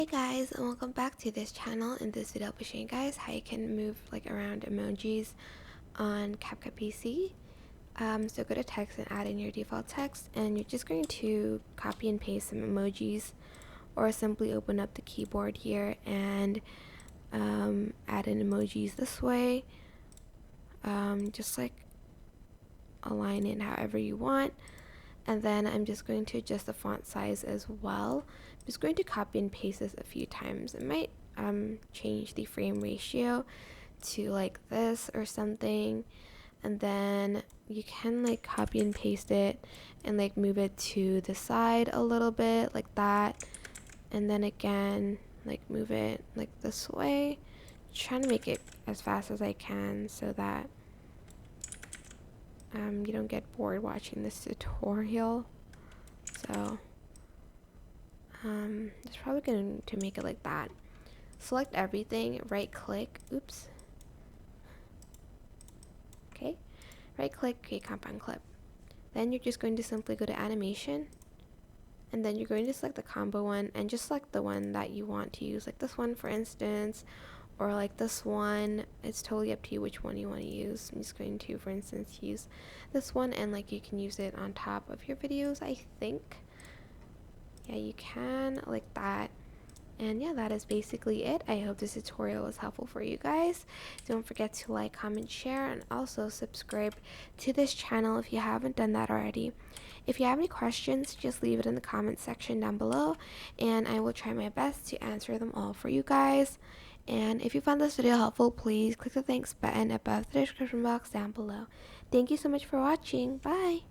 Hey guys, and welcome back to this channel. In this video I'll be showing you guys how you can move around emojis on CapCut PC. So go to text and add in your default text, and you're just going to copy and paste some emojis, or simply open up the keyboard here and add in emojis this way. Just like align it however you want. And then I'm just going to adjust the font size as well. I'm just going to copy and paste this a few times. It might change the frame ratio to like this or something, and then you can like copy and paste it and like move it to the side a little bit like that, and then again like move it like this way. Trying to make it as fast as I can so that you don't get bored watching this tutorial. So it's probably going to make it like that. Select everything, right click, oops. Okay, right click, create compound clip. Then you're just going to simply go to animation, and then you're going to select the combo one and just select the one that you want to use, like this one for instance, or like this one. It's totally up to you which one you want to use. I'm just going to, for instance, use this one, and like you can use it on top of your videos, I think. Yeah, you can, like that. And yeah, that is basically it. I hope this tutorial was helpful for you guys. Don't forget to like, comment, share, and also subscribe to this channel if you haven't done that already. If you have any questions, just leave it in the comment section down below, and I will try my best to answer them all for you guys. And if you found this video helpful, please click the thanks button above the description box down below. Thank you so much for watching. Bye!